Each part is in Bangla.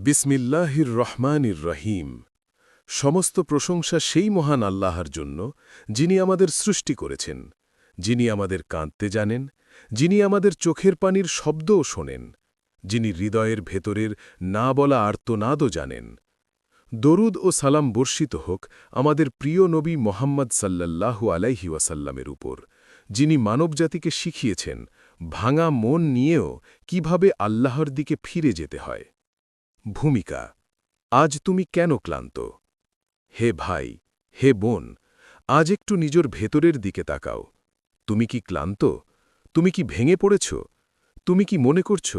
বিসমিল্লাহির রহমানির রহিম। সমস্ত প্রশংসা সেই মহান আল্লাহর জন্য, যিনি আমাদের সৃষ্টি করেছেন, যিনি আমাদের কাঁদতে জানেন, যিনি আমাদের চোখের পানির শব্দও শোনেন, যিনি হৃদয়ের ভেতরের না বলা আর্তনাদও জানেন। দরুদ ও সালাম বর্ষিত হোক আমাদের প্রিয় নবী মোহাম্মদ সাল্লাল্লাহু আলাইহি ওয়াসাল্লামের উপর, যিনি মানবজাতিকে শিখিয়েছেন ভাঙা মন নিয়েও কিভাবে আল্লাহর দিকে ফিরে যেতে হয়। ভূমিকা। আজ তুমি কেন ক্লান্ত? হে ভাই, হে বোন, আজ একটু নিজের ভেতরের দিকে তাকাও। তুমি কি ক্লান্ত? তুমি কি ভেঙে পড়েছ? তুমি কি মনে করছ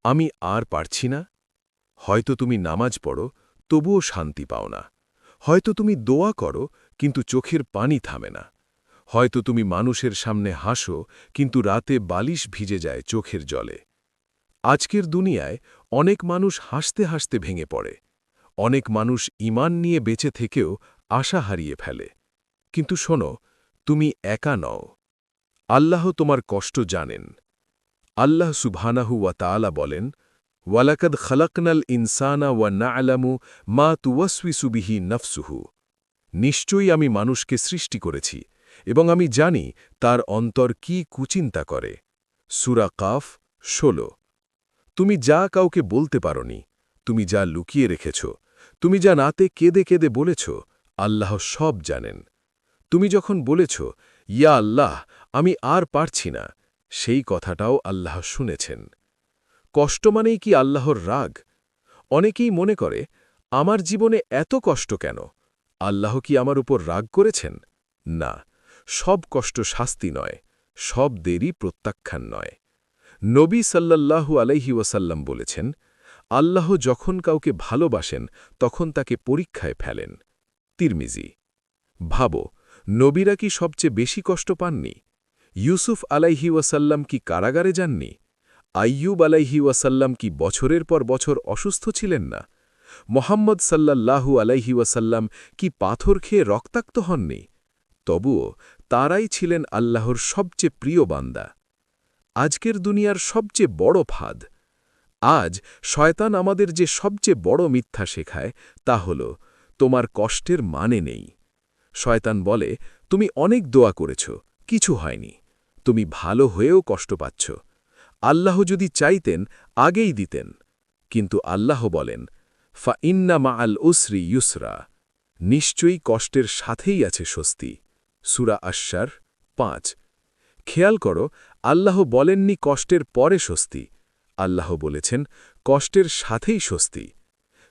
আমি আর পারছি না? হয়তো তুমি নামাজ পড়ো, তবুও শান্তি পাও না। হয়তো তুমি দোয়া করো, কিন্তু চোখের পানি থামে না। হয়তো তুমি মানুষের সামনে হাসো, কিন্তু রাতে বালিশ ভিজে যায় চোখের জলে। আজকের দুনিয়ায় অনেক মানুষ হাসতে হাসতে ভেঙে পড়ে। অনেক মানুষ ঈমান নিয়ে বেঁচে থেকেও আশা হারিয়ে ফেলে। কিন্তু শোনো, তুমি একা নও। আল্লাহ তোমার কষ্ট জানেন। আল্লাহ সুবহানাহু ওয়া তাআলা বলেন, ওয়ালাকাদ খালাকনাল ইনসানা ওয়া না'লামু মা তুওয়াসওয়িসু বিহি নফসুহু। নিশ্চয়ই আমি মানুষকে সৃষ্টি করেছি এবং আমি জানি তার অন্তর কি কুচিন্তা করে। সূরা কাফ ১৬। তুমি যা কাউকে বলতে পারোনি, তুমি যা লুকিয়ে রেখেছ, তুমি যা নাতে কেঁদে কেঁদে বলেছ, আল্লাহ সব জানেন। তুমি যখন বলেছ, ইয়া আল্লাহ, আমি আর পারছি না, সেই কথাটাও আল্লাহ শুনেছেন। কষ্ট মানেই কি আল্লাহর রাগ? অনেকেই মনে করে, আমার জীবনে এত কষ্ট কেন? আল্লাহ কি আমার উপর রাগ করেছেন? না, সব কষ্ট শাস্তি নয়, সব দেরি প্রত্যাখ্যান নয়। নবী সাল্লাল্লাহু আলাইহি ওয়াসাল্লাম বলেছেন, আল্লাহ যখন কাউকে ভালোবাসেন তখন তাকে পরীক্ষায় ফেলেন। তিরমিজি। ভাবো, নবীরা কি সবচেয়ে বেশি কষ্ট পাননি? ইউসুফ আলাইহি ওয়াসাল্লাম কি কারাগারে যাননি? আইয়ুব আলাইহি ওয়াসাল্লাম কি বছরের পর বছর অসুস্থ ছিলেন না? মোহাম্মদ সাল্লাল্লাহু আলাইহি ওয়াসাল্লাম কি পাথর খেয়ে রক্তাক্ত হননি? তবুও তারাই ছিলেন আল্লাহর সবচেয়ে প্রিয় বান্দা। আজকের দুনিয়ার সবচেয়ে বড় ফাঁদ। আজ শয়তান আমাদের যে সবচেয়ে বড় মিথ্যা শেখায় তা হল, তোমার কষ্টের মানে নেই। শয়তান বলে, তুমি অনেক দোয়া করেছ, কিছু হয়নি। তুমি ভালো হয়েও কষ্ট পাচ্ছ। আল্লাহ যদি চাইতেন আগেই দিতেন। কিন্তু আল্লাহ বলেন, ফা ইন্না মাআল উসরি ইউসরা। নিশ্চয়ই কষ্টের সাথেই আছে স্বস্তি। সূরা আশ-শার ৫। খেয়াল করো, আল্লাহ বলেননি কষ্টের পরে স্বস্তি। আল্লাহ বলেছেন কষ্টের সাথেই স্বস্তি।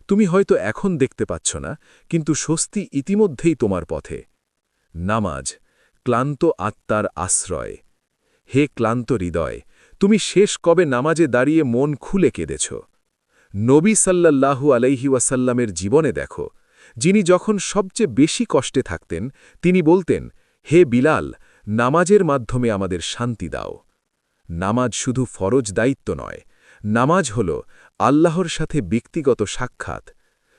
তুমি হয়তো এখন দেখতে পাচ্ছ না, কিন্তু স্বস্তি ইতিমধ্যেই তোমার পথে। নামাজ, ক্লান্ত আত্মার আশ্রয়। হে ক্লান্ত হৃদয়, তুমি শেষ কবে নামাজে দাঁড়িয়ে মন খুলে কেঁদেছ? নবী সাল্লাল্লাহু আলাইহি ওয়াসাল্লামের জীবনে দেখো, যিনি যখন সবচেয়ে বেশি কষ্টে থাকতেন তিনি বলতেন, হে বিলাল, নামাজের মাধ্যমে আমাদের শান্তি দাও। নামাজ শুধু ফরজ দায়িত্ব নয়, নামাজ হল আল্লাহর সাথে ব্যক্তিগত সাক্ষাৎ।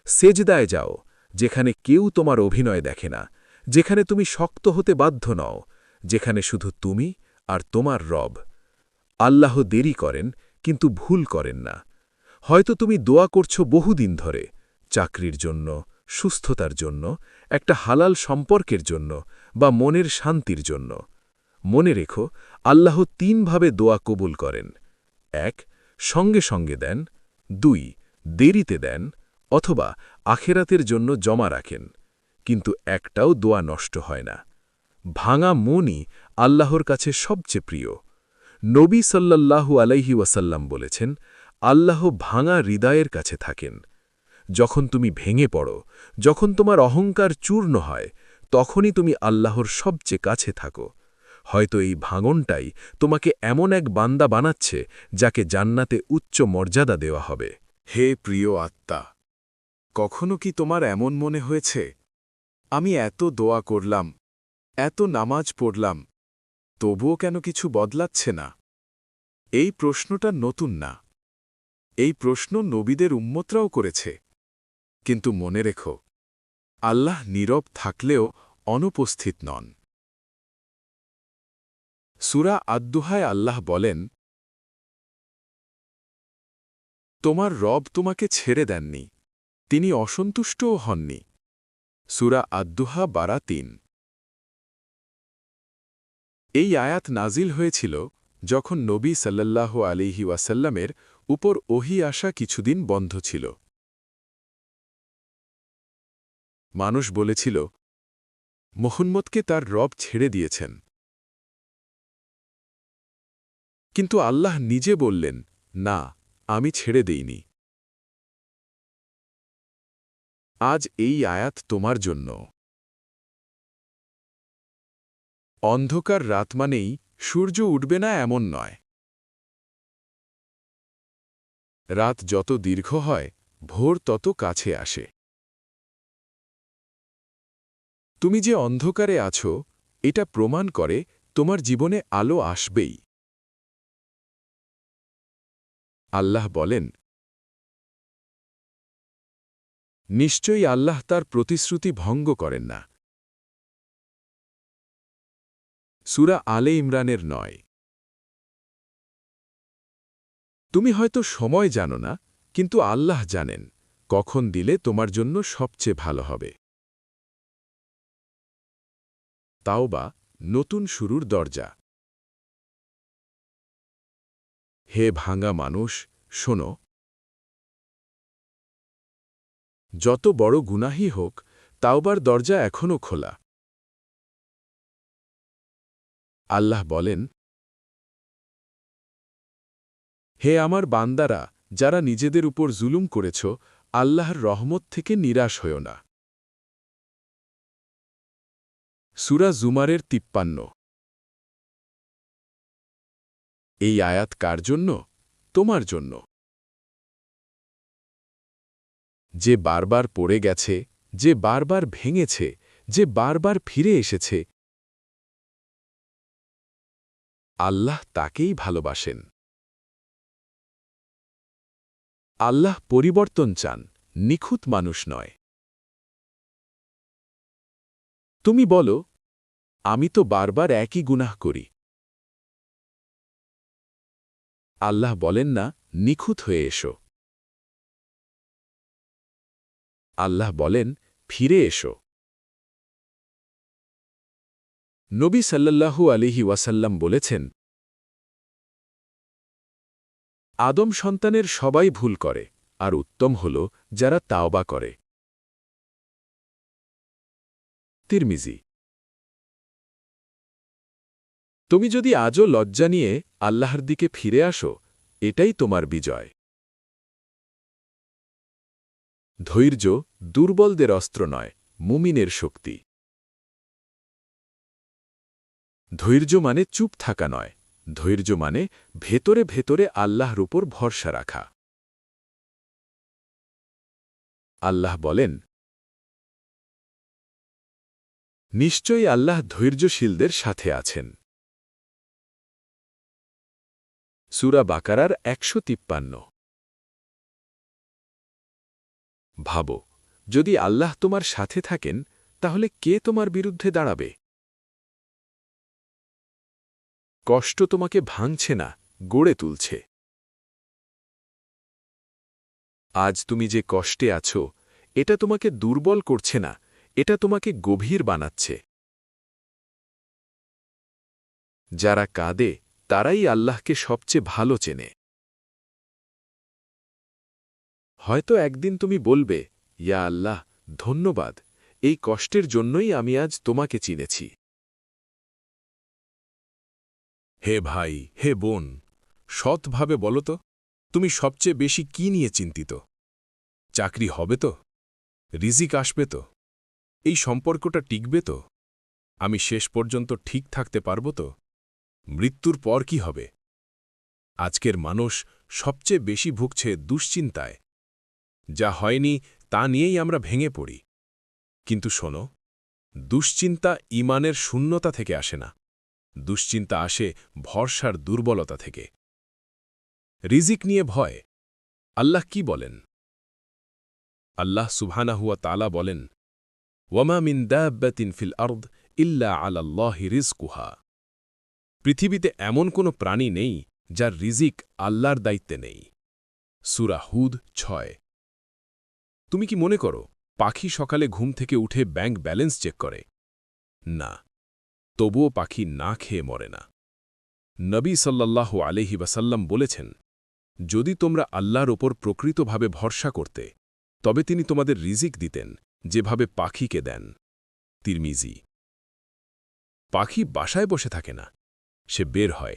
সেজদায় যাও, যেখানে কেউ তোমার অভিনয় দেখে না, যেখানে তুমি শক্ত হতে বাধ্য নও, যেখানে শুধু তুমি আর তোমার রব। আল্লাহ দেরি করেন, কিন্তু ভুল করেন না। হয়তো তুমি দোয়া করছ বহুদিন ধরে, চাকরির জন্য, সুস্থতার জন্য, একটা হালাল সম্পর্কের জন্য বা মনের শান্তির জন্য। মনে রেখো, আল্লাহ তিনভাবে দোয়া কবুল করেন। ১. সঙ্গে সঙ্গে দেন। ২. দেরিতে দেন, অথবা আখেরাতের জন্য জমা রাখেন। কিন্তু একটাও দোয়া নষ্ট হয় না। ভাঙা মনই আল্লাহর কাছে সবচেয়ে প্রিয়। নবী সাল্লাল্লাহু আলাইহি ওয়াসাল্লাম বলেছেন, আল্লাহ ভাঙা হৃদয়ের কাছে থাকেন। যখন তুমি ভেঙে পড়ো, যখন তোমার অহংকার চূর্ণ হয়, তখনই তুমি আল্লাহর সবচেয়ে কাছে থাকো। হয়তো এই ভাঙনটাই তোমাকে এমন এক বান্দা বানাচ্ছে যাকে জান্নাতে উচ্চ মর্যাদা দেওয়া হবে। হে প্রিয় আত্মা, কখনো কি তোমার এমন মনে হয়েছে, আমি এত দোয়া করলাম, এত নামাজ পড়লাম, তবুও কেন কিছু বদলাচ্ছে না? এই প্রশ্নটা নতুন না। এই প্রশ্ন নবীদের উম্মতরাও করেছে। কিন্তু মনে রেখো, আল্লাহ নীরব থাকলেও অনুপস্থিত নন। সূরা আদ-দুহায় আল্লাহ বলেন, তোমার রব তোমাকে ছেড়ে দেননি, তিনি অসন্তুষ্টও হননি। সূরা আদ-দুহা 12:3। এই আয়াত নাজিল হয়েছিল যখন নবী সাল্লাল্লাহু আলাইহি ওয়াসাল্লামের উপর ওহী আসা কিছুদিন বন্ধ ছিল। মানুষ বলেছিল, মুহাম্মদকে তার রব ছেড়ে দিয়েছেন। কিন্তু আল্লাহ নিজে বললেন, না, আমি ছেড়ে দেইনি। আজ এই আয়াত তোমার জন্য। অন্ধকার রাত মানেই সূর্য উঠবে না এমন নয়। রাত যত দীর্ঘ হয়, ভোর তত কাছে আসে। তুমি যে অন্ধকারে আছো, এটা প্রমাণ করে তোমার জীবনে আলো আসবেই। আল্লাহ বলেন, নিশ্চয়ই আল্লাহ তার প্রতিশ্রুতি ভঙ্গ করেন না। সূরা আলে ইমরানের 9। তুমি হয়তো সময় জানো না, কিন্তু আল্লাহ জানেন কখন দিলে তোমার জন্য সবচেয়ে ভালো হবে। তাওবা, নতুন শুরুর দরজা। হে ভাঙা মানুষ, শোনো। যত বড় গুনাহী হোক, তাওবার দরজা এখনও খোলা। আল্লাহ বলেন, হে আমার বান্দারা, যারা নিজেদের উপর জুলুম করেছ, আল্লাহর রহমত থেকে নিরাশ হও না। সূরা জুমারের 53। এই আয়াত কার জন্য? তোমার জন্য। যে বারবার পড়ে গেছে, যে বারবার ভেঙেছে, যে বারবার ফিরে এসেছে, আল্লাহ তাকেই ভালোবাসেন। আল্লাহ পরিবর্তন চান, নিখুঁত মানুষ নয়। তুমি বলো, আমি তো বারবার একই গুনাহ করি। আল্লাহ বলেন না, নিখুঁত হয়ে এসো। আল্লাহ বলেন, ফিরে এসো। নবী সাল্লাল্লাহু আলাইহি ওয়াসাল্লাম বলেছেন, আদম সন্তানের সবাই ভুল করে, আর উত্তম হল যারা তাওবা করে। তিরমিজি। তুমি যদি আজও লজ্জা নিয়ে আল্লাহর দিকে ফিরে আসো, এটাই তোমার বিজয়। ধৈর্য দুর্বলদের অস্ত্র নয়, মুমিনের শক্তি। ধৈর্য মানে চুপ থাকা নয়, ধৈর্য মানে ভেতরে ভেতরে আল্লাহর উপর ভরসা রাখা। আল্লাহ বলেন, নিশ্চয়ই আল্লাহ ধৈর্যশীলদের সাথে আছেন। সূরা বাকারার 153। ভাবো, যদি আল্লাহ তোমার সাথে থাকেন, তাহলে কে তোমার বিরুদ্ধে দাঁড়াবে? কষ্ট তোমাকে ভাঙছে না, গড়ে তুলছে। আজ তুমি যে কষ্টে আছো, এটা তোমাকে দুর্বল করছে না, এটা তোমাকে গভীর বানাচ্ছে। যারা কাঁদে, তারাই আল্লাহকে সবচেয়ে ভালো চেনে। হয়তো একদিন তুমি বলবে, ইয়া আল্লাহ, ধন্যবাদ, এই কষ্টের জন্যই আমি আজ তোমাকে চিনেছি। হে ভাই, হে বোন, সৎভাবে বলো তো, তুমি সবচেয়ে বেশি কি নিয়ে চিন্তিত? চাকরি হবে তো? রিজিক আসবে তো? এই সম্পর্কটা টিকবে তো? আমি শেষ পর্যন্ত ঠিক থাকতে পারব তো? মৃত্যুর পর কি হবে? আজকের মানুষ সবচেয়ে বেশি ভুগছে দুশ্চিন্তায়। যা হয়নি তা নিয়েই আমরা ভেঙে পড়ি। কিন্তু শোনো, দুশ্চিন্তা ঈমানের শূন্যতা থেকে আসে না, দুশ্চিন্তা আসে ভরসার দুর্বলতা থেকে। রিজিক নিয়ে ভয়, আল্লাহ কি বলেন? আল্লাহ সুবহানাহু ওয়া তাআলা বলেন, ওয়ামা মিন দাব্বাতিন ফিল আরদ ইল্লা আলাল্লাহি রিজকুহা। পৃথিবীতে এমন কোনো প্রাণী নেই যার রিজিক আল্লাহর দায়িত্বে নেই। সূরা হুদ ৬। তুমি কি মনে করো পাখি সকালে ঘুম থেকে উঠে ব্যাংক ব্যালেন্স চেক করে? না, তবুও পাখি না খেয়ে মরে না। নবী সাল্লাল্লাহু আলাইহি ওয়াসাল্লাম বলেছেন, যদি তোমরা আল্লাহর ওপর প্রকৃতভাবে ভরসা করতে, তবে তিনি তোমাদের রিজিক দিতেন যেভাবে পাখিকে দেন। তিরমিজি। পাখি বাসায় বসে থাকে না, সে বের হয়,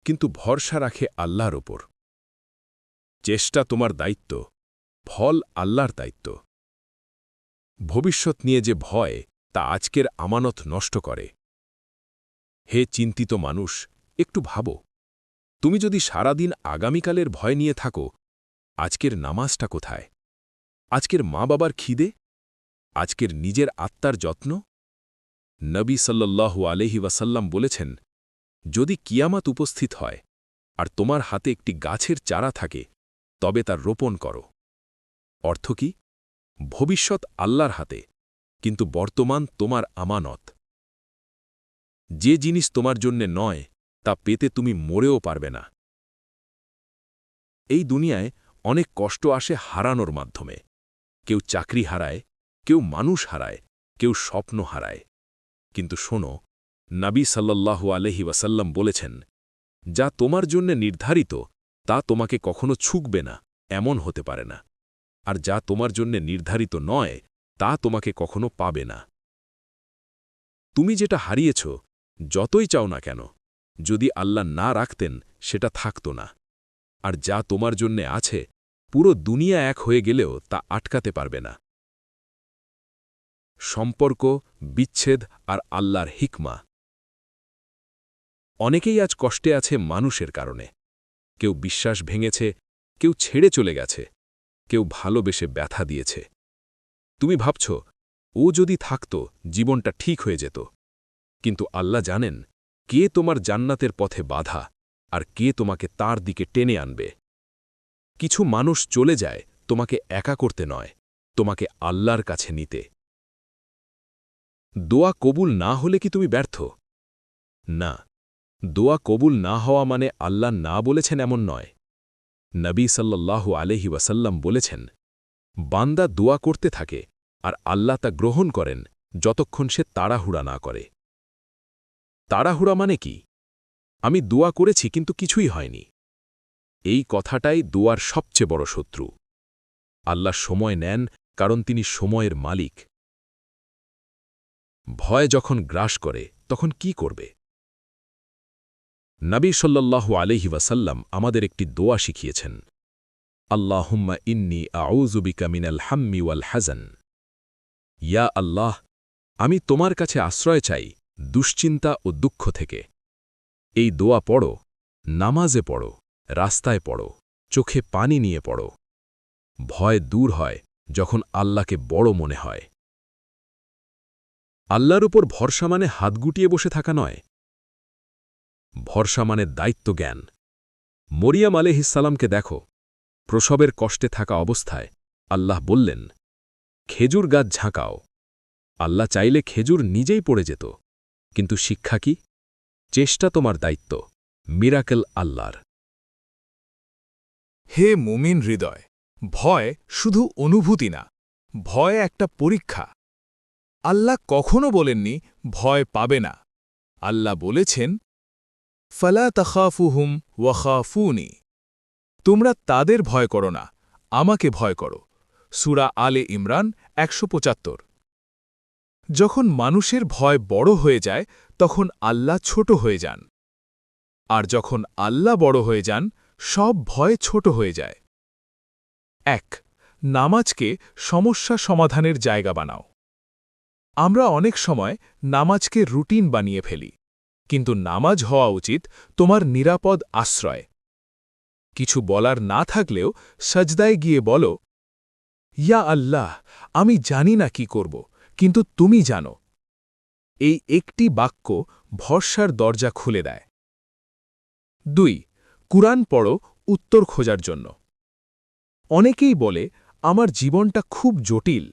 কিন্তু ভরসা রাখে আল্লাহর ওপর। চেষ্টা তোমার দায়িত্ব, ফল আল্লাহর দায়িত্ব। ভবিষ্যৎ নিয়ে যে ভয়, তা আজকের আমানত নষ্ট করে। হে চিন্তিত মানুষ, একটু ভাবো, তুমি যদি সারাদিন আগামীকালের ভয় নিয়ে থাকো, আজকের নামাজটা কোথায়? আজকের মা বাবার খিদে? আজকের নিজের আত্মার যত্ন? নবী সাল্লাল্লাহু আলাইহি ওয়াসাল্লাম বলেছেন, যদি কিয়ামত উপস্থিত হয় আর তোমার হাতে একটি গাছের চারা থাকে, তবে তার রোপণ করো। অর্থ কি? ভবিষ্যৎ আল্লাহর হাতে, কিন্তু বর্তমান তোমার আমানত। যে জিনিস তোমার জন্যে নয়, তা পেতে তুমি মরেও পারবে না। এই দুনিয়ায় অনেক কষ্ট আসে হারানোর মাধ্যমে। কেউ চাকরি হারায়, কেউ মানুষ হারায়, কেউ স্বপ্ন হারায়। কিন্তু শোনো, নবী সাল্লাল্লাহু আলাইহি ওয়াসাল্লাম বলেছেন, যা তোমার জন্যে নির্ধারিত তা তোমাকে কখনো ছুঁকবে না, এমন হতে পারে না। আর যা তোমার জন্যে নির্ধারিত নয়, তা তোমাকে কখনো পাবে না। তুমি যেটা হারিয়েছ, যতই চাও না কেন, যদি আল্লাহ না রাখতেন সেটা থাকত না। আর যা তোমার জন্যে আছে, পুরো দুনিয়া এক হয়ে গেলেও তা আটকাতে পারবে না। সম্পর্ক, বিচ্ছেদ আর আল্লাহর হিকমা। অনেকেই আজ কষ্টে আছে মানুষের কারণে। কেউ বিশ্বাস ভেঙেছে, কেউ ছেড়ে চলে গেছে, কেউ ভালোবেসে ব্যথা দিয়েছে। তুমি ভাবছ, ও যদি থাকত জীবনটা ঠিক হয়ে যেত। কিন্তু আল্লাহ জানেন, কে তোমার জান্নাতের পথে বাধা আর কে তোমাকে তার দিকে টেনে আনবে। কিছু মানুষ চলে যায় তোমাকে একা করতে নয়, তোমাকে আল্লাহর কাছে নিতে। দোয়া কবুল না হলে কি তুমি ব্যর্থ? না, দোয়া কবুল না হওয়া মানে আল্লাহ না বলেছেন এমন নয়। নবী সাল্লাল্লাহু আলাইহি ওয়াসাল্লাম বলেছেন, বান্দা দোয়া করতে থাকে আর আল্লাহ তা গ্রহণ করেন যতক্ষণ সে তাড়াহুড়া না করে। তাড়াহুড়া মানে কি? আমি দোয়া করেছি কিন্তু কিছুই হয়নি। এই কথাটাই দোয়ার সবচেয়ে বড় শত্রু। আল্লাহ সময় নেন, কারণ তিনি সময়ের মালিক। ভয় যখন গ্রাস করে, তখন কি করবে? নবী সাল্লাল্লাহু আলাইহি ওয়াসাল্লাম আমাদের একটি দোয়া শিখিয়েছেন, আল্লাহুম্মা ইন্নী আউযু বিকা মিনাল হাম্মি ওয়াল হাযান। ইয়া আল্লাহ, আমি তোমার কাছে আশ্রয় চাই দুশ্চিন্তা ও দুঃখ থেকে। এই দোয়া পড়ো, নামাজে পড়ো, রাস্তায় পড়ো, চোখে পানি নিয়ে পড়ো। ভয় দূর হয় যখন আল্লাহকে বড় মনে হয়। আল্লাহর উপর ভরসা মানে হাত গুটিয়ে বসে থাকা নয়। ভরসা মানে দায়িত্ব জ্ঞান। মরিয়াম আলাইহিসসালামকে দেখো, প্রসবের কষ্টে থাকা অবস্থায় আল্লাহ বললেন, খেজুর গাছ ঝাঁকাও। আল্লাহ চাইলে খেজুর নিজেই পড়ে যেত, কিন্তু শিক্ষা কি? চেষ্টা তোমার দায়িত্ব, মিরাকেল আল্লাহর। হে মুমিন হৃদয়, ভয় শুধু অনুভূতি না, ভয় একটা পরীক্ষা। আল্লাহ কখনো বলেননি ভয় পাবে না। আল্লাহ বলেছেন, ফালা তাখাফুহুম ওয়াখাফুনি। তোমরা তাদের ভয় করো না, আমাকে ভয় করো। সূরা আলে ইমরান ১৭৫। যখন মানুষের ভয় বড় হয়ে যায়, তখন আল্লাহ ছোট হয়ে যান। আর যখন আল্লাহ বড় হয়ে যান, সব ভয় ছোট হয়ে যায়। ১. নামাজকে সমস্যা সমাধানের জায়গা বানাও। আমরা অনেক সময় নামাজকে রুটিন বানিয়ে ফেলি, কিন্তু নামাজ হওয়া উচিত তোমার নিরাপদ আশ্রয়। কিছু বলার না থাকলেও সাজদায় গিয়ে বলো, ইয়া আল্লাহ, আমি জানি না কি করব, কিন্তু তুমি জানো। এই একটি বাক্য ভরসার দরজা খুলে দেয়। ২. কুরআন পড়ো উত্তর খোঁজার জন্য। অনেকেই বলে, আমার জীবনটা খুব জটিল।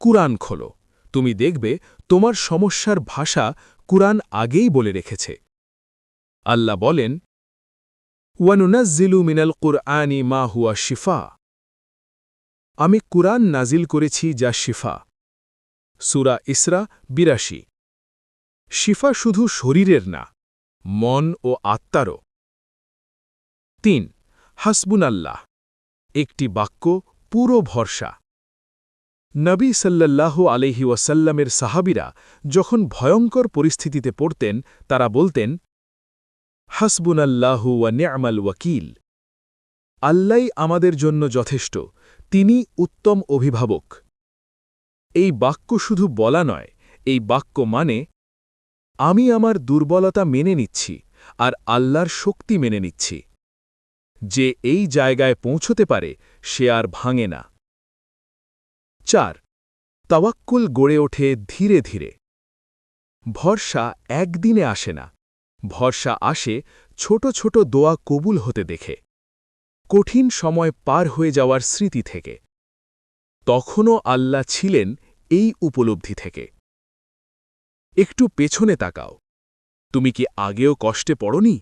কুরআন খোলো, তুমি দেখবে তোমার সমস্যার ভাষা কুরআন আগেই বলে রেখেছে। আল্লাহ বলেন, ওয়ানুনাজ্জিলু মিনাল কুরআনি মা হুয়া শিফা। আমি কুরআন নাজিল করেছি যা শিফা। সূরা ইসরা ৮২। শিফা শুধু শরীরের না, মন ও আত্মারও। ৩ হাসবুনাল্লাহ, একটি বাক্য, পুরো ভরসা। নবী সাল্লাল্লাহু আলাইহি ওয়াসাল্লামের সাহাবীরা যখন ভয়ঙ্কর পরিস্থিতিতে পড়তেন তারা বলতেন, হাসবুনাল্লাহু ওয়া নি'মাল ওয়াকিল। আল্লাহই আমাদের জন্য যথেষ্ট, তিনি উত্তম অভিভাবক। এই বাক্য শুধু বলা নয়, এই বাক্য মানে আমি আমার দুর্বলতা মেনে নিচ্ছি আর আল্লাহর শক্তি মেনে নিচ্ছি। যে এই জায়গায় পৌঁছতে পারে সে আর ভাঙে না। ৪ তাওয়াক্কুল গড়ে ওঠে ধীরে ধীরে। ভরসা একদিনে আসে না, ভরসা আসে ছোট ছোট দোয়া কবুল হতে দেখে, কঠিন সময় পার হয়ে যাওয়ার স্মৃতি থেকে। তখনও আল্লাহ ছিলেন এই উপলব্ধি থেকে। একটু পেছনে তাকাও, তুমি কি আগেও কষ্টে পড়নি?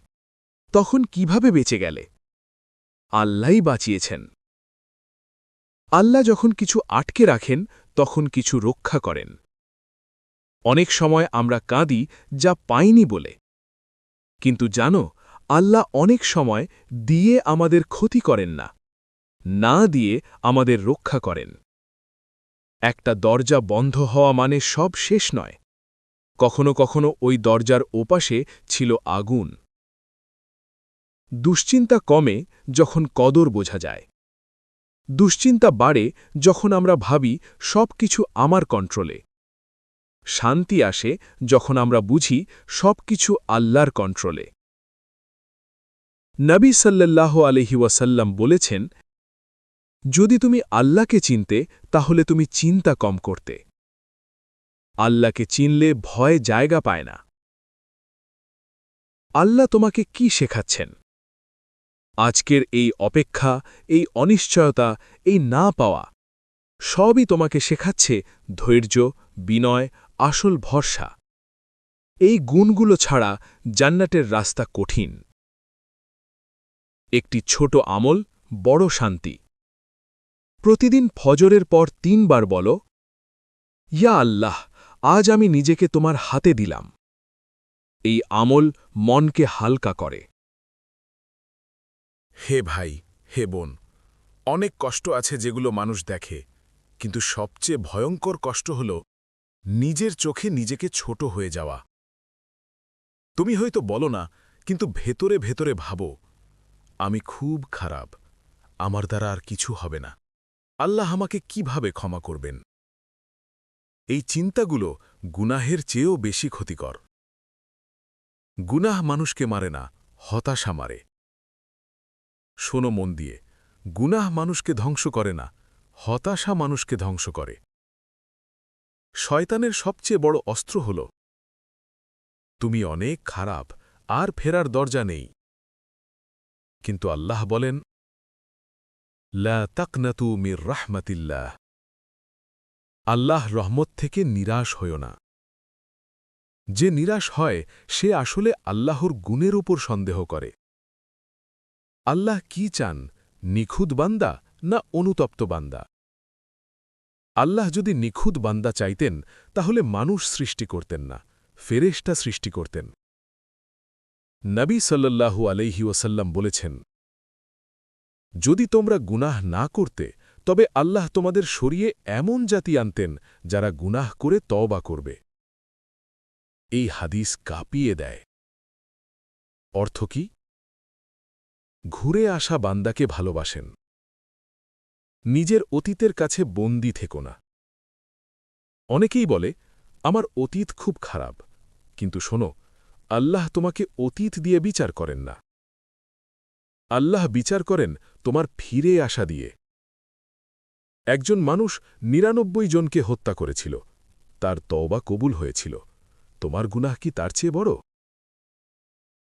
তখন কিভাবে বেঁচে গেলে? আল্লাহই বাঁচিয়েছেন। আল্লাহ যখন কিছু আটকে রাখেন তখন কিছু রক্ষা করেন। অনেক সময় আমরা কাঁদি যা পাইনি বলে, কিন্তু জানো আল্লাহ অনেক সময় দিয়ে আমাদের ক্ষতি করেন না, না দিয়ে আমাদের রক্ষা করেন। একটা দরজা বন্ধ হওয়া মানে সব শেষ নয়, কখনো কখনো ওই দরজার ওপাশে ছিল আগুন। দুশ্চিন্তা কমে যখন কদর বোঝা যায়। দুশ্চিন্তা বাড়ে যখন আমরা ভাবি সব কিছু আমার কন্ট্রোলে। শান্তি আসে যখন আমরা বুঝি সব কিছু আল্লাহর কন্ট্রোলে। নবী সাল্লাল্লাহু আলাইহি ওয়াসাল্লাম বলেছেন, যদি তুমি আল্লাহকে চিনতে তাহলে তুমি চিন্তা কম করতে। আল্লাহকে চিনলে ভয় জায়গা পায় না। আল্লাহ তোমাকে কি শেখাচ্ছেন? আজকের এই অপেক্ষা, এই অনিশ্চয়তা, এই না পাওয়া, সবই তোমাকে শেখাচ্ছে ধৈর্য, বিনয়, আসল ভরসা। এই গুণগুলো ছাড়া জান্নাতের রাস্তা কঠিন। একটি ছোট আমল, বড় শান্তি। প্রতিদিন ফজরের পর ৩ বার বলো, ইয়া আল্লাহ, আজ আমি নিজেকে তোমার হাতে দিলাম। এই আমল মনকে হালকা করে। হে ভাই, হে বোন, অনেক কষ্ট আছে যেগুলো মানুষ দেখে, কিন্তু সবচেয়ে ভয়ঙ্কর কষ্ট হল নিজের চোখে নিজেকে ছোট হয়ে যাওয়া। তুমি হয়তো বলো না, কিন্তু ভেতরে ভেতরে ভাবো, আমি খুব খারাপ, আমার দ্বারা আর কিছু হবে না, আল্লাহ আমাকে কিভাবে ক্ষমা করবেন? এই চিন্তাগুলো গুনাহের চেয়েও বেশি ক্ষতিকর। গুনাহ মানুষকে মারে না, হতাশা মারে। শোনো মন দিয়ে, গুনাহ মানুষকে ধ্বংস করে না, হতাশা মানুষকে ধ্বংস করে। শয়তানের সবচেয়ে বড় অস্ত্র হল, তুমি অনেক খারাপ, আর ফেরার দরজা নেই। কিন্তু আল্লাহ বলেন, লা তাকনাতু মির রাহমাতিল্লাহ। আল্লাহ রহমত থেকে নিরাশ হয়ো না। যে নিরাশ হয় সে আসলে আল্লাহর গুণের উপর সন্দেহ করে। আল্লাহ কি চান, নিখুঁত বান্দা না অনুতপ্ত বান্দা? আল্লাহ যদি নিখুঁত বান্দা চাইতেন তাহলে মানুষ সৃষ্টি করতেন না, ফেরেশতা সৃষ্টি করতেন। নবী সাল্লাল্লাহু আলাইহি ওয়াসাল্লাম বলেছেন, যদি তোমরা গুনাহ না করতে তবে আল্লাহ তোমাদের সরিয়ে এমন জাতি আনতেন যারা গুনাহ করে তওবা করবে। এই হাদিস কাঁপিয়ে দেয়। অর্থ কি? ঘুরে আসা বান্দাকে ভালোবাসেন, নিজের অতীতের কাছে বন্দী থেকো না। অনেকেই বলে, আমার অতীত খুব খারাপ, কিন্তু শোনো, আল্লাহ তোমাকে অতীত দিয়ে বিচার করেন না। আল্লাহ বিচার করেন তোমার ফিরে আসা দিয়ে। একজন মানুষ ৯৯ জনকে হত্যা করেছিল, তার তওবা কবুল হয়েছিল। তোমার গুনাহ কি তার চেয়ে বড়?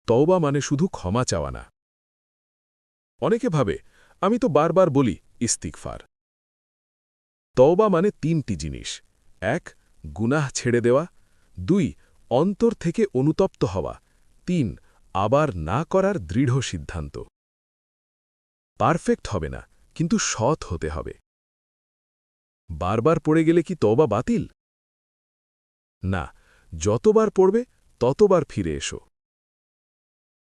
তওবা মানে শুধু ক্ষমা চাওয়া না। অনেকে ভাবে, আমি তো বারবার বলি ইস্তিগফার। তওবা মানে ৩টি জিনিস: ১ গুনাহ ছেড়ে দেওয়া, ২ অন্তর থেকে অনুতপ্ত হওয়া, ৩ আবার না করার দৃঢ় সিদ্ধান্ত। পারফেক্ট হবে না, কিন্তু সৎ হতে হবে। বারবার পড়ে গেলে কি তওবা বাতিল? না, যতবার পড়বে ততবার ফিরে এসো।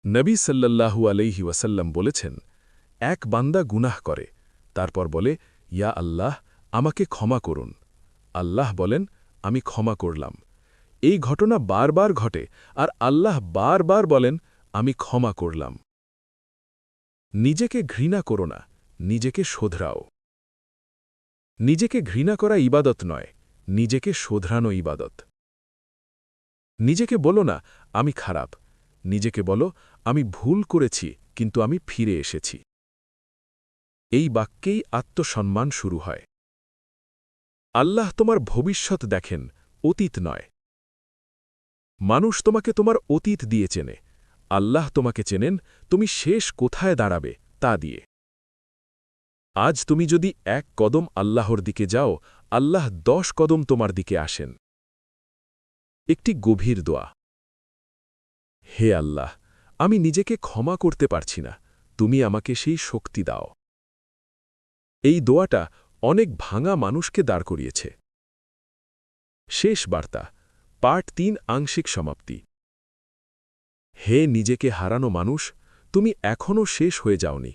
নবী সাল্লাল্লাহু আলাইহি ওয়াসাল্লাম বলেছেন, এক বান্দা গুনাহ করে, তারপর বলে, ইয়া আল্লাহ, আমাকে ক্ষমা করুন। আল্লাহ বলেন, আমি ক্ষমা করলাম। এই ঘটনা বারবার ঘটে, আর আল্লাহ বারবার বলেন, আমি ক্ষমা করলাম। নিজেকে ঘৃণা করো না, নিজেকে শোধরাও। নিজেকে ঘৃণা করা ইবাদত নয়, নিজেকে শোধরানো ইবাদত। নিজেকে বলো না, আমি খারাপ। নিজেকে বলো, আমি ভুল করেছি, কিন্তু আমি ফিরে এসেছি। এই বাক্যেই আত্মসম্মান শুরু হয়। আল্লাহ তোমার ভবিষ্যৎ দেখেন, অতীত নয়। মানুষ তোমাকে তোমার অতীত দিয়ে চেনে, আল্লাহ তোমাকে চেনেন তুমি শেষ কোথায় দাঁড়াবে তা দিয়ে। আজ তুমি যদি 1 কদম আল্লাহর দিকে যাও, আল্লাহ 10 কদম তোমার দিকে আসেন। একটি গভীর দোয়া। হে আল্লাহ, আমি নিজেকে ক্ষমা করতে পারছি না, তুমি আমাকে সেই শক্তি দাও। এই দোয়াটা অনেক ভাঙা মানুষকে দাঁড় করিয়েছে। শেষ বার্তা, পার্ট 3 আংশিক সমাপ্তি। হে নিজেকে হারানো মানুষ, তুমি এখনও শেষ হয়ে যাওনি।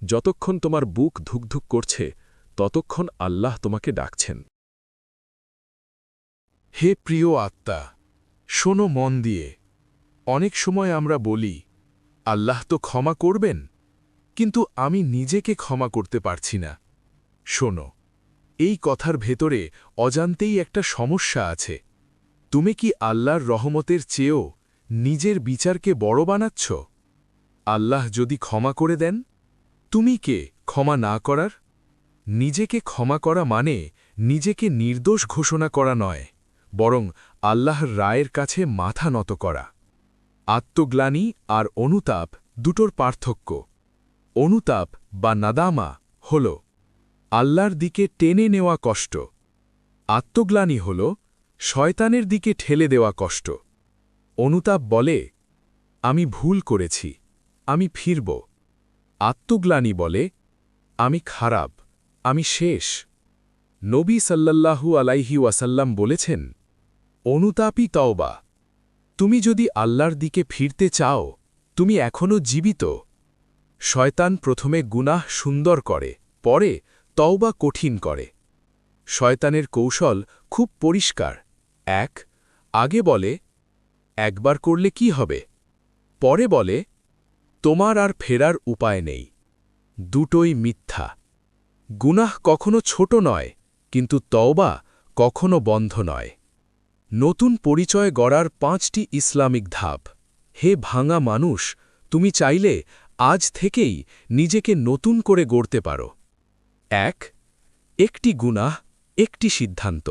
যতক্ষণ তোমার বুক ধুকধুক করছে, ততক্ষণ আল্লাহ তোমাকে ডাকছেন। হে প্রিয় আত্মা, শোনো মন দিয়ে। অনেক সময় আমরা বলি, আল্লাহ তো ক্ষমা করবেন, কিন্তু আমি নিজেকে ক্ষমা করতে পারছি না। শোনো, এই কথার ভেতরে অজান্তেই একটা সমস্যা আছে। তুমি কি আল্লাহর রহমতের চেয়েও নিজের বিচারকে বড় বানাচ্ছ? আল্লাহ যদি ক্ষমা করে দেন, তুমি কে ক্ষমা না করার? নিজেকে ক্ষমা করা মানে নিজেকে নির্দোষ ঘোষণা করা নয়, বরং আল্লাহর রায়ের কাছে মাথা নত করা। আত্মগ্লানি আর অনুতাপ দুটোর পার্থক্য। অনুতাপ বা নাদামা হল আল্লাহর দিকে টেনে নেওয়া কষ্ট। আত্মগ্লানি হল শয়তানের দিকে ঠেলে দেওয়া কষ্ট। অনুতাপ বলে, আমি ভুল করেছি, আমি ফিরব। আত্মগ্লানি বলে, আমি খারাপ, আমি শেষ। নবী সাল্লাল্লাহু আলাইহি ওয়াসাল্লাম বলেছেন, অনুতাপই তওবা। তুমি যদি আল্লাহর দিকে ফিরতে চাও, তুমি এখনও জীবিত। শয়তান প্রথমে গুনাহ সুন্দর করে, পরে তওবা কঠিন করে। শয়তানের কৌশল খুব পরিষ্কার। আগে বলে, একবার করলে কি হবে? পরে বলে, তোমার আর ফেরার উপায় নেই। দুটোই মিথ্যা। গুনাহ কখনো ছোট নয়, কিন্তু তওবা কখনো বন্ধ নয়। নতুন পরিচয় গড়ার 5টি ইসলামিক ধাপ। হে ভাঙা মানুষ, তুমি চাইলে আজ থেকেই নিজেকে নতুন করে গড়তে পারো। 1 একটি গুনাহ, একটি সিদ্ধান্ত।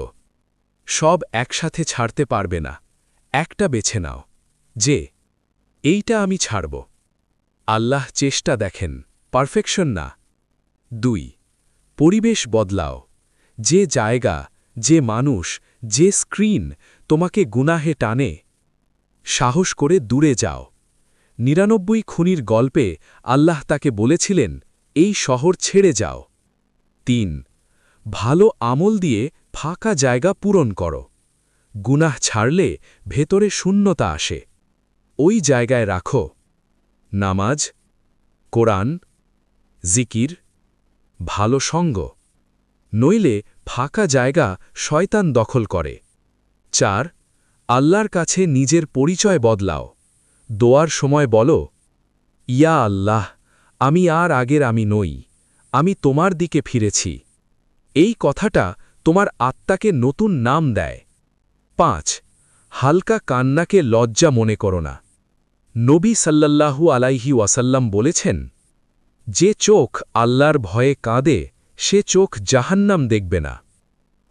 সব একসাথে ছাড়তে পারবে না, একটা বেছে নাও যে এইটা আমি ছাড়ব। আল্লাহ চেষ্টা দেখেন, পারফেকশন না। 2 পরিবেশ বদলাও। যে জায়গা, যে মানুষ, যে স্ক্রিন তোমাকে গুনাহে টানে, সাহস করে দূরে যাও। 99 খুনির গল্পে আল্লাহ তাকে বলেছিলেন, এই শহর ছেড়ে যাও। 3 ভালো আমল দিয়ে ফাঁকা জায়গা পূরণ করো। গুনাহ ছাড়লে ভেতরে শূন্যতা আসে, ওই জায়গায় রাখো নামাজ, কোরআন, জিকির, ভালো সঙ্গ। নইলে ফাঁকা জায়গা শয়তান দখল করে। 4 আল্লাহর কাছে নিজের পরিচয় বদলাও। দোয়ার সময় বলো, ইয়া আল্লাহ, আমি আর আগের আমি নই, আমি তোমার দিকে ফিরেছি। এই কথাটা তোমার আত্মাকে নতুন নাম দেয়। 5 হালকা কান্নাকে লজ্জা মনে করো না। নবী সাল্লাল্লাহু আলাইহি ওয়াসাল্লাম বলেছেন, যে চোখ আল্লাহর ভয়ে কাঁদে সে চোখ জাহান্নাম দেখবে না।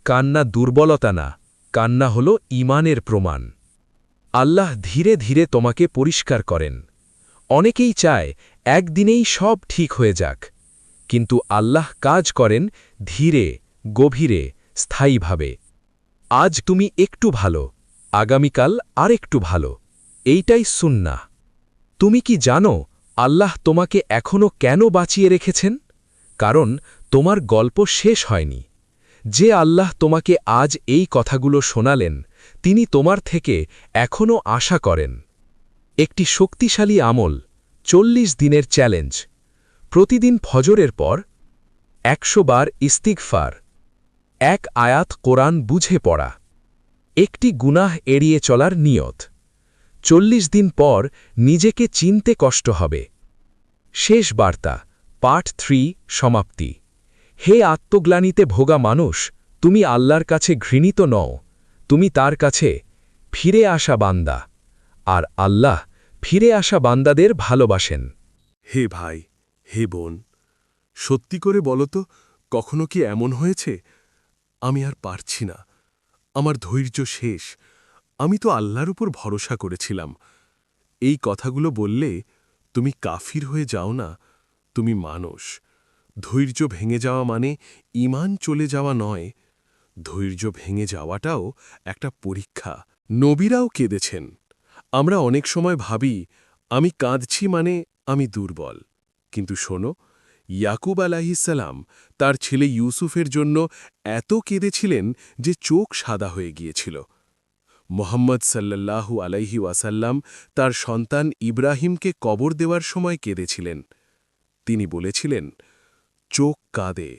কান্না দুর্বলতা না, কান্না হল ঈমানের প্রমাণ। আল্লাহ ধীরে ধীরে তোমাকে পরিষ্কার করেন। অনেকেই চায় একদিনেই সব ঠিক হয়ে যাক, কিন্তু আল্লাহ কাজ করেন ধীরে, গভীরে, স্থায়ীভাবে। আজ তুমি একটু ভালো, আগামীকাল আরেকটু ভালো, এইটাই সুন্নাহ। তুমি কি জানো আল্লাহ তোমাকে এখনও কেন বাঁচিয়ে রেখেছেন? কারণ তোমার গল্প শেষ হয়নি। যে আল্লাহ তোমাকে আজ এই কথাগুলো শোনালেন, তিনি তোমার থেকে এখনও আশা করেন। একটি শক্তিশালী আমল, ৪০ দিনের চ্যালেঞ্জ। প্রতিদিন ফজরের পর ১০০ বার ইস্তিগফার, এক আয়াত কোরআন বুঝে পড়া, একটি গুনাহ এড়িয়ে চলার নিয়ত। ৪০ দিন পর নিজেকে চিনতে কষ্ট হবে। শেষ বার্তা, পার্ট ৩ সমাপ্তি। হে আত্মগ্লানিতে ভোগা মানুষ, তুমি আল্লাহর কাছে ঘৃণিত নও, তুমি তার কাছে ফিরে আসা বান্দা। আর আল্লাহ ফিরে আসা বান্দাদের ভালোবাসেন। হে ভাই, হে বোন, সত্যি করে বলো তো, কখনো কি এমন হয়েছে আমি আর পারছি না, আমার ধৈর্য শেষ, আমি তো আল্লাহর উপর ভরসা করেছিলাম। এই কথাগুলো বললে তুমি কাফির হয়ে যাও না, তুমি মানুষ। ধৈর্য ভেঙে যাওয়া মানে ঈমান চলে যাওয়া নয়, ধৈর্য ভেঙে যাওয়াটাও একটা পরীক্ষা। নবীরাও কেঁদেছেন। আমরা অনেক সময় ভাবি আমি কাঁদছি মানে আমি দুর্বল, কিন্তু শোনো, ইয়াকুব আলাইহিসসালাম তার ছেলে ইউসুফের জন্য এত কেঁদেছিলেন যে চোখ সাদা হয়ে গিয়েছিল। মোহাম্মদ সাল্লাল্লাহু আলাইহি ওয়াসাল্লাম তার সন্তান ইব্রাহিমকে কবর দেওয়ার সময় কেঁদেছিলেন। তিনি বলেছিলেন, চোখ কাঁদে,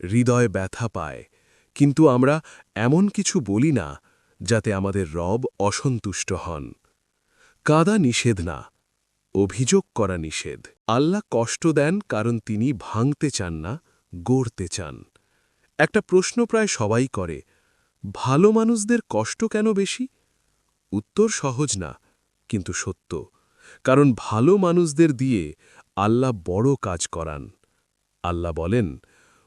হৃদয় ব্যথা পায়, কিন্তু আমরা এমন কিছু বলি না যাতে আমাদের রব অসন্তুষ্ট হন। কাঁদা নিষেধ না, অভিযোগ করা নিষেধ। আল্লাহ কষ্ট দেন কারণ তিনি ভাঙতে চান না, গড়তে চান। একটা প্রশ্ন প্রায় সবাই করে, ভালো মানুষদের কষ্ট কেন বেশি? উত্তর সহজ না, কিন্তু সত্য। কারণ ভালো মানুষদের দিয়ে আল্লাহ বড় কাজ করান। আল্লাহ বলেন,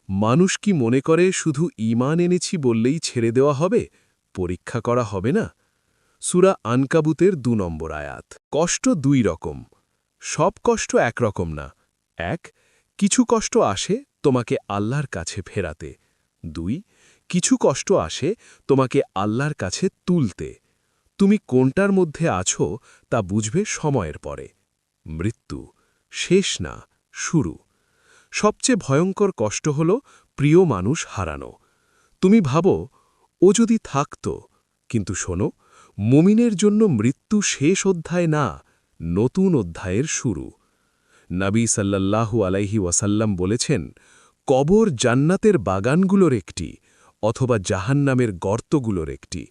মানুষ কি মনে করে শুধু ঈমান এনেছি বললেই ছেড়ে দেওয়া হবে, পরীক্ষা করা হবে না? সূরা আনকাবুতের ২ নম্বর আয়াত। কষ্ট ২ রকম, সব কষ্ট একরকম না। ১, কিছু কষ্ট আসে তোমাকে আল্লাহর কাছে ফেরাতে। ২, কিছু কষ্ট আসে তোমাকে আল্লাহর কাছে তুলতে। তুমি কোনটার মধ্যে আছো তা বুঝবে সময়ের পরে। মৃত্যু শেষ না, শুরু। সবচেয়ে ভয়ঙ্কর কষ্ট হল প্রিয় মানুষ হারানো। তুমি ভাবো, ও যদি থাকত, কিন্তু শোনো, মুমিনের জন্য মৃত্যু শেষ অধ্যায় না, নতুন অধ্যায়ের শুরু। নবী সাল্লাল্লাহু আলাইহি ওয়াসাল্লাম বলেছেন, কবর জান্নাতের বাগানগুলোর একটি, অথবা জাহান্নামের গর্তগুলোর একটি।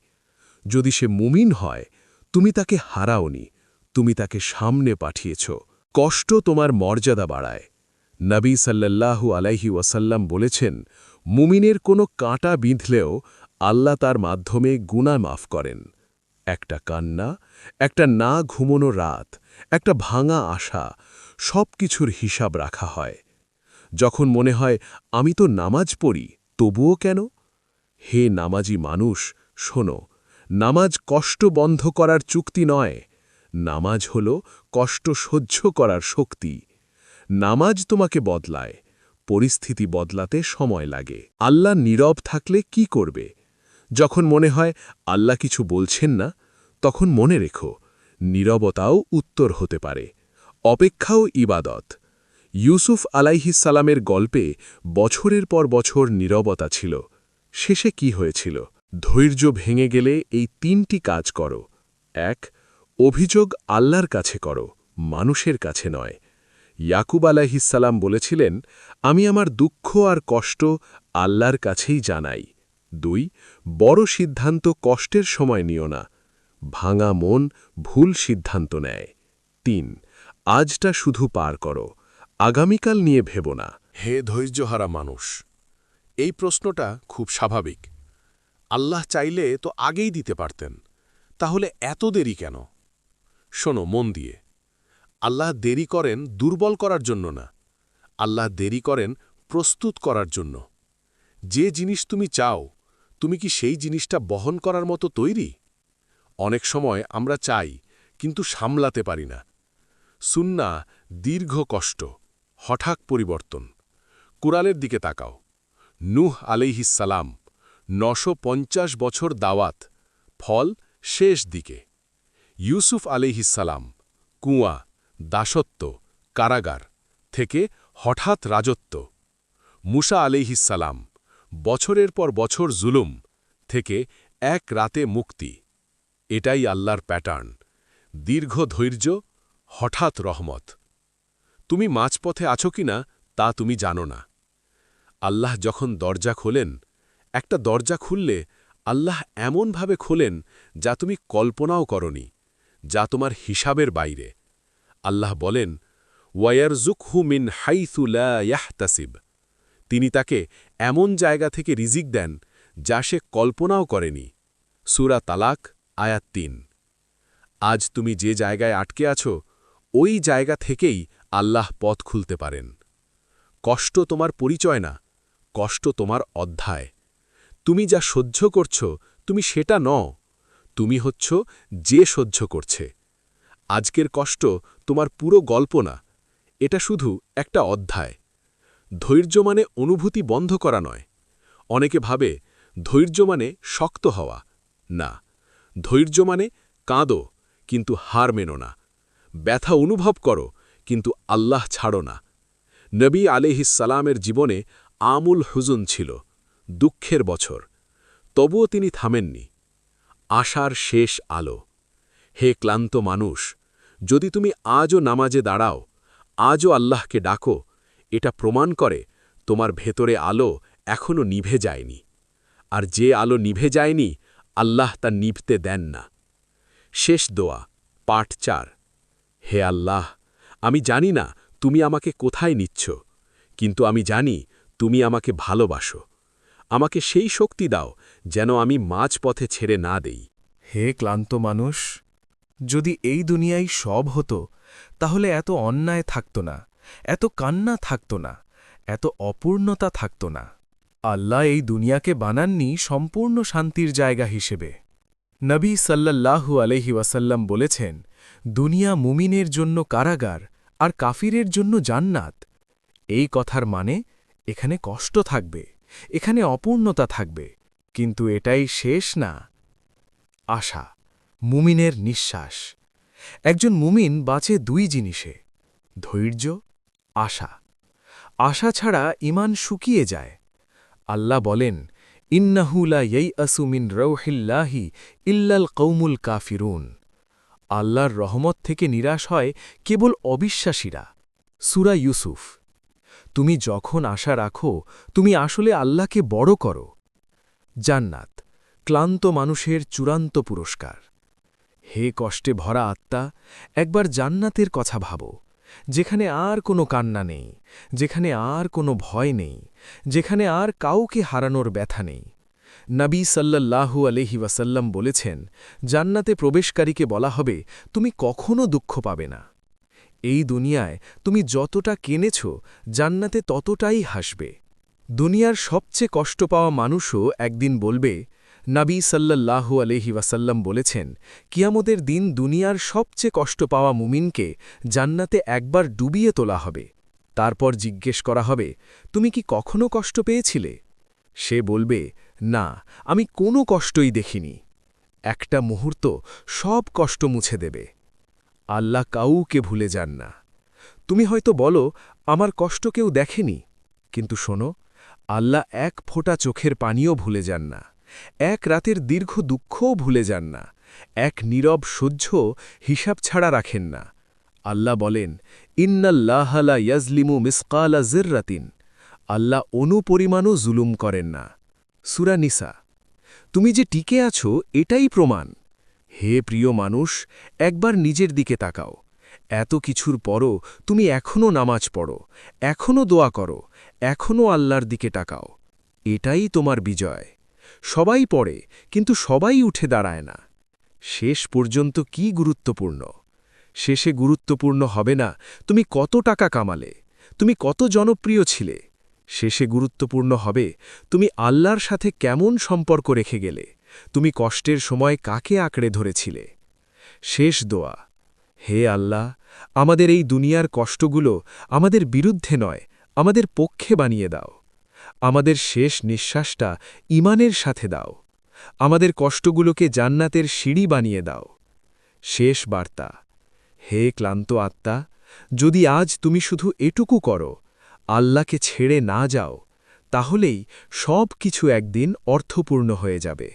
যদি সে মুমিন হয়, তুমি তাকে হারাওনি, তুমি তাকে সামনে পাঠিয়েছ। কষ্ট তোমার মর্যাদা বাড়ায়। নবী সাল্লাল্লাহু আলাইহি ওয়াসাল্লাম বলেছেন, মুমিনের কোনো কাঁটা বিঁধলেও আল্লাহ তার মাধ্যমে গুনাহ মাফ করেন। একটা কান্না, একটা না ঘুমোনো রাত, একটা ভাঙা আশা, সব কিছুর হিসাব রাখা হয়। যখন মনে হয় আমি তো নামাজ পড়ি, তবুও কেন? হে নামাজি মানুষ, শোনো, নামাজ কষ্ট বন্ধ করার চুক্তি নয়, নামাজ হল কষ্ট সহ্য করার শক্তি। নামাজ তোমাকে বদলায়, পরিস্থিতি বদলাতে সময় লাগে। আল্লাহ নীরব থাকলে কি করবে? যখন মনে হয় আল্লাহ কিছু বলছেন না, তখন মনে রেখো, নীরবতাও উত্তর হতে পারে। অপেক্ষাও ইবাদত। ইউসুফ আলাইহিসসালামের গল্পে বছরের পর বছর নীরবতা ছিল। শেষে কি হয়েছিল? ধৈর্য ভেঙে গেলে এই ৩টি কাজ করো। ১, অভিযোগ আল্লাহর কাছে করো, মানুষের কাছে নয়। ইয়াকুব আলাইহিসসালাম বলেছিলেন, আমি আমার দুঃখ আর কষ্ট আল্লাহর কাছেই জানাই। ২, বড় সিদ্ধান্ত কষ্টের সময় নিও না, ভাঙা মন ভুল সিদ্ধান্ত নেয়। ৩, আজটা শুধু পার করো, আগামীকাল নিয়ে ভেবো না। হে ধৈর্যহারা মানুষ, এই প্রশ্নটা খুব স্বাভাবিক। আল্লাহ চাইলে তো আগেই দিতে পারতেন, তাহলে এত দেরি কেন? শোনো মন দিয়ে, আল্লাহ দেরি করেন দুর্বল করার জন্য না, আল্লাহ দেরি করেন প্রস্তুত করার জন্য। যে জিনিস তুমি চাও, তুমি কি সেই জিনিসটা বহন করার মতো তৈরি? অনেক সময় আমরা চাই, কিন্তু সামলাতে পারি না। সুন্নাহ দীর্ঘ কষ্ট, হঠাৎ পরিবর্তন। কুরআনের দিকে তাকাও। নূহ আলাইহিসসালাম ৯৫০ বছর দাওয়াত, ফল শেষ দিকে। ইউসুফ আলাইহিসসালাম কুয়া, দাসত্ব, কারাগার থেকে হঠাৎ রাজত্ব, মুসা আলাইহিসসালাম বছরের পর বছর জুলুম থেকে এক রাতে মুক্তি। এটাই আল্লাহর প্যাটার্ন, দীর্ঘ ধৈর্য, হঠাৎ রহমত। তুমি মাঝপথে আছো কিনা তা তুমি জানো না। আল্লাহ যখন দরজা খোলেন, একটা দরজা খুললে আল্লাহ এমনভাবে খোলেন যা তুমি কল্পনাও করনি, যা তোমার হিসাবের বাইরে। আল্লাহ বলেন, ওয়ায়ারজুকহু মিন হাইথু লা ইয়াহতাসিব। তিনি তাকে এমন জায়গা থেকে রিজিক দেন যা সে কল্পনাও করেনি। সূরা তালাক, আয়াত ৩। আজ তুমি যে জায়গায় আটকে আছো, ওই জায়গা থেকেই আল্লাহ পথ খুলতে পারেন। কষ্ট তোমার পরিচয় না, কষ্ট তোমার অধ্যায়। তুমি যা সহ্য করছ তুমি সেটা নও, তুমি হচ্ছ যে সহ্য করছে। আজকের কষ্ট তোমার পুরো গল্প না, এটা শুধু একটা অধ্যায়। ধৈর্য মানে অনুভূতি বন্ধ করা নয়। অনেকে ভাবে ধৈর্য মানে শক্ত হওয়া। না, ধৈর্য মানে কাঁদো কিন্তু হার মেনো না, ব্যথা অনুভব করো কিন্তু আল্লাহ ছাড়ো না। নবী আলাইহিসসালামের জীবনে আমুল হুজুন ছিল, দুঃখের বছর, তবুও তিনি থামেননি। আশার শেষ আলো। হে ক্লান্ত মানুষ, যদি তুমি আজও নামাজে দাঁড়াও, আজও আল্লাহকে ডাকো, এটা প্রমাণ করে তোমার ভেতরে আলো এখনও নিভে যায়নি। আর যে আলো নিভে যায়নি, আল্লাহ তা নিভতে দেন না। শেষ দোয়া, পাঠ ৪। হে আল্লাহ, আমি জানি না তুমি আমাকে কোথায় নিচ্ছ, কিন্তু আমি জানি তুমি আমাকে ভালোবাসো। আমাকে সেই শক্তি দাও যেন আমি মাঝপথে ছেড়ে না দেই। হে ক্লান্ত মানুষ, যদি এই দুনিয়ায় সব হতো তাহলে এত অন্যায় থাকত না, এত কান্না থাকত না, এত অপূর্ণতা থাকত না। আল্লাহ এই দুনিয়াকে বানাননি সম্পূর্ণ শান্তির জায়গা হিসেবে। নবী সাল্লাল্লাহু আলাইহি ওয়াসাল্লাম বলেছেন, দুনিয়া মুমিনের জন্য কারাগার আর কাফিরের জন্য জান্নাত। এই কথার মানে এখানে কষ্ট থাকবে, এখানে অপূর্ণতা থাকবে, কিন্তু এটাই শেষ না। আশা, মুমিনের নিঃশ্বাস। একজন মুমিন বাঁচে দুই জিনিসে, ধৈর্য, আশা। আশা ছাড়া ঈমান শুকিয়ে যায়। আল্লাহ বলেন, ইন্নাহু লা ইয়াইআসু মিন রাউহিল্লাহি ইল্লাল কওমুল কাফিরুন। আল্লাহর রহমত থেকে নিরাশ হয় কেবল অবিশ্বাসীরা। সূরা ইউসুফ। তুমি যখন আশা রাখো, তুমি আসলে আল্লাহকে বড় করো। জান্নাত, ক্লান্ত মানুষের চূড়ান্ত পুরস্কার। হে কষ্টে ভরা আত্মা, একবার জান্নাতের কথা ভাবো, যেখানে আর কোনো কান্না নেই, যেখানে আর কোনো ভয় নেই, যেখানে আর কাউকে হারানোর ব্যথা নেই। নবী সাল্লাল্লাহু আলাইহি ওয়াসাল্লাম বলেছেন, জান্নাতে প্রবেশকারীকে বলা হবে, তুমি কখনো দুঃখ পাবে না। এই দুনিয়ায় তুমি যতটা কেনেছ, জান্নাতে ততটাই হাসবে। দুনিয়ার সবচেয়ে কষ্ট পাওয়া মানুষও একদিন বলবে, নবী সাল্লাল্লাহু আলাইহি ওয়াসাল্লাম বলেছেন, কিয়ামতের দিন দুনিয়ার সবচেয়ে কষ্ট পাওয়া মুমিনকে জান্নাতে একবার ডুবিয়ে তোলা হবে। তারপর জিজ্ঞেস করা হবে, তুমি কি কখনো কষ্ট পেয়েছিলে? সে বলবে, না, আমি কোনো কষ্টই দেখিনি। একটা মুহূর্ত সব কষ্ট মুছে দেবে। আল্লাহ কাউকে ভুলে যান না। তুমি হয়তো বলো, আমার কষ্ট কেউ দেখেনি, কিন্তু শোনো, আল্লাহ এক ফোঁটা চোখের পানিও ভুলে যান না, এক রাতের দীর্ঘ দুঃখও ভুলে যান না, এক নীরব সহ্য হিসাব ছাড়া রাখেন না। আল্লাহ বলেন, ইন্নাল্লাহা লা ইয়াজলিমু মিসকালা যিররাতিন। আল্লাহ অনুপরিমাণও জুলুম করেন না। সূরা নিসা। তুমি যে টিকে আছো এটাই প্রমাণ। হে প্রিয় মানুষ, একবার নিজের দিকে তাকাও। এত কিছুর পরও তুমি এখনও নামাজ পড়ো, এখনও দোয়া করো, এখনও আল্লাহর দিকে তাকাও। এটাই তোমার বিজয়। সবাই পড়ে, কিন্তু সবাই উঠে দাঁড়ায় না। শেষ পর্যন্ত কি গুরুত্বপূর্ণ? শেষে গুরুত্বপূর্ণ হবে না তুমি কত টাকা কামালে, তুমি কত জনপ্রিয় ছিলে। শেষে গুরুত্বপূর্ণ হবে তুমি আল্লাহর সাথে কেমন সম্পর্ক রেখে গেলে, তুমি কষ্টের সময় কাকে আঁকড়ে ধরেছিলে। শেষ দোয়া, হে আল্লাহ, আমাদের এই দুনিয়ার কষ্টগুলো আমাদের বিরুদ্ধে নয়, আমাদের পক্ষে বানিয়ে দাও। আমাদের শেষ নিঃশ্বাসটা ঈমানের সাথে দাও। আমাদের কষ্টগুলোকে জান্নাতের সিঁড়ি বানিয়ে দাও। শেষ বার্তা, হে ক্লান্ত আত্মা, যদি আজ তুমি শুধু এটুকু করো, আল্লাহকে ছেড়ে না যাও, তাহলেই সব কিছু একদিন অর্থপূর্ণ হয়ে যাবে।